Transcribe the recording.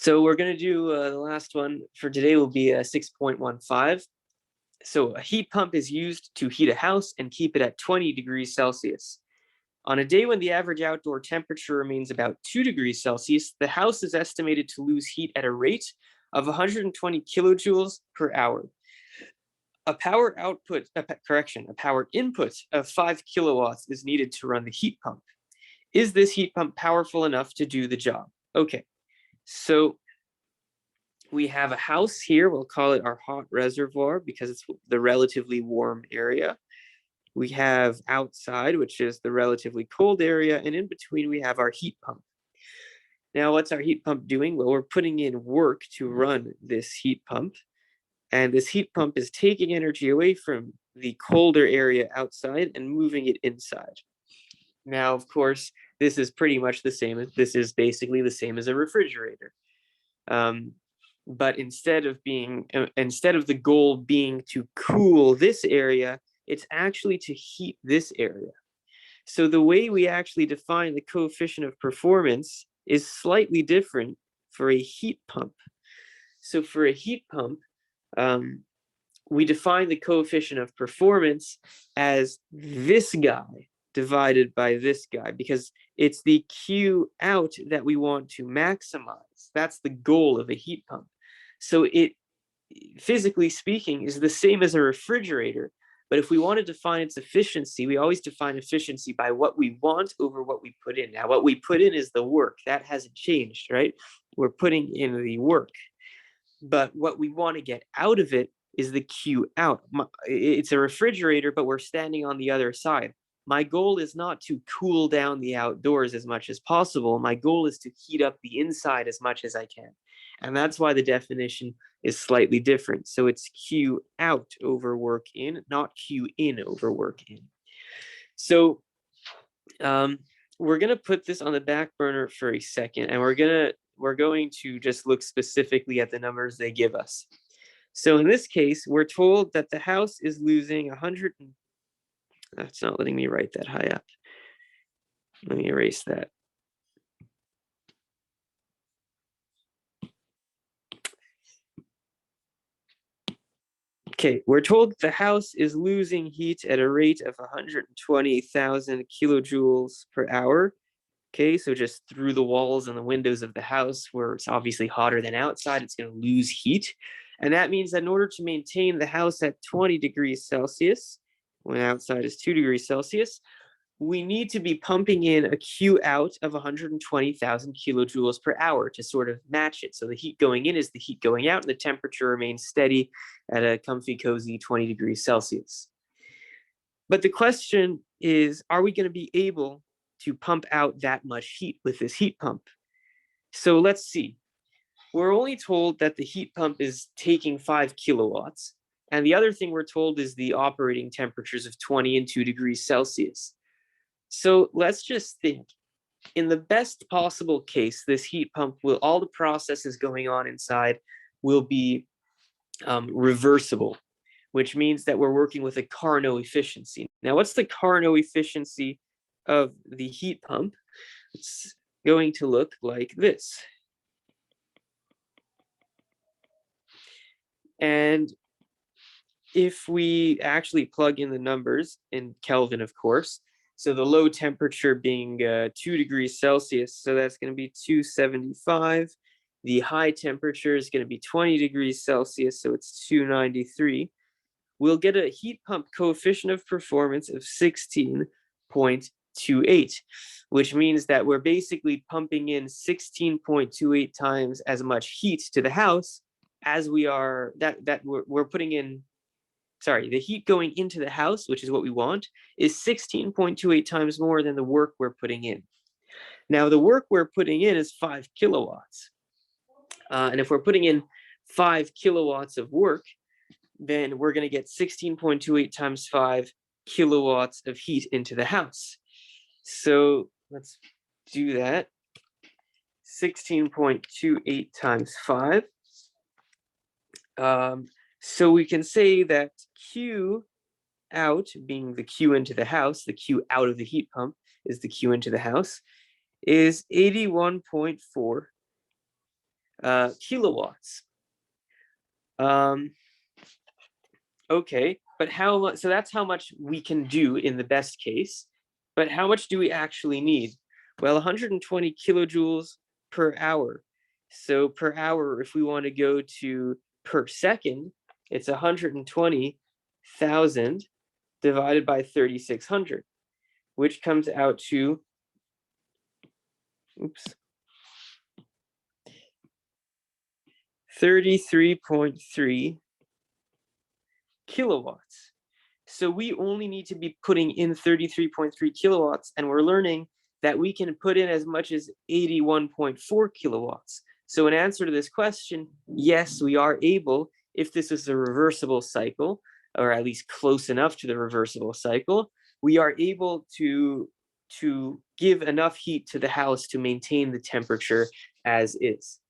So we're going to do the last one for today will be 6.15. So a heat pump is used to heat a house and keep it at 20 degrees Celsius. On a day when the average outdoor temperature remains about 2 degrees Celsius, the house is estimated to lose heat at a rate of 120 kilojoules per hour. A power input of 5 kilowatts is needed to run the heat pump. Is this heat pump powerful enough to do the job? Okay, so we have a house here. We'll call it our hot reservoir because it's the relatively warm area. We have outside, which is the relatively cold area. And in between, we have our heat pump. Now, what's our heat pump doing? Well, we're putting in work to run this heat pump. And this heat pump is taking energy away from the colder area outside and moving it inside. Now, of course, this is pretty much the same. This is basically the same as a refrigerator. But instead of the goal being to cool this area, it's actually to heat this area. So the way we actually define the coefficient of performance is slightly different for a heat pump. So for a heat pump, we define the coefficient of performance as this guy divided by this guy, because it's the Q out that we want to maximize. That's the goal of a heat pump. So it, physically speaking, is the same as a refrigerator. But if we want to define its efficiency, we always define efficiency by what we want over what we put in. Now, what we put in is the work. That hasn't changed, right? We're putting in the work. But what we want to get out of it is the Q out. It's a refrigerator, but we're standing on the other side. My goal is not to cool down the outdoors as much as possible. My goal is to heat up the inside as much as I can. And that's why the definition is slightly different. So it's Q out over work in, not Q in over work in. So we're going to put this on the back burner for a second, and we're going to just look specifically at the numbers they give us. So in this case, we're told that the house is losing 100. That's not letting me write that high up. Let me erase that. Okay, we're told the house is losing heat at a rate of 120,000 kilojoules per hour. Okay, so just through the walls and the windows of the house, where it's obviously hotter than outside, it's going to lose heat. And that means that in order to maintain the house at 20 degrees Celsius, when outside is 2 degrees Celsius, we need to be pumping in a Q out of 120,000 kilojoules per hour to sort of match it. So the heat going in is the heat going out, and the temperature remains steady at a comfy, cozy 20 degrees Celsius. But the question is, are we going to be able to pump out that much heat with this heat pump? So let's see. We're only told that the heat pump is taking 5 kilowatts. And the other thing we're told is the operating temperatures of 20 and 2 degrees Celsius. So let's just think. In the best possible case, this heat pump will, all the processes going on inside will be reversible, which means that we're working with a Carnot efficiency. Now, what's the Carnot efficiency of the heat pump? It's going to look like this. And if we actually plug in the numbers in Kelvin, of course, so the low temperature being 2 degrees Celsius, so that's going to be 275. The high temperature is going to be 20 degrees Celsius, so it's 293. We'll get a heat pump coefficient of performance of 16.28, which means that we're basically pumping in 16.28 times as much heat to the house as we are, we're putting in. Sorry, the heat going into the house, which is what we want, is 16.28 times more than the work we're putting in. Now, the work we're putting in is 5 kilowatts. And if we're putting in 5 kilowatts of work, then we're going to get 16.28 times 5 kilowatts of heat into the house. So let's do that. 16.28 times 5. So we can say that Q out, being the Q into the house, the Q out of the heat pump is the Q into the house, is 81.4 kilowatts. Okay, but how much? So that's how much we can do in the best case. But how much do we actually need? Well, 120 kilojoules per hour. So per hour, if we want to go to per second, it's 120,000 divided by 3,600, which comes out to, oops, 33.3 kilowatts. So we only need to be putting in 33.3 kilowatts, and we're learning that we can put in as much as 81.4 kilowatts. So in answer to this question, yes, we are able, if this is a reversible cycle, or at least close enough to the reversible cycle, we are able to give enough heat to the house to maintain the temperature as is.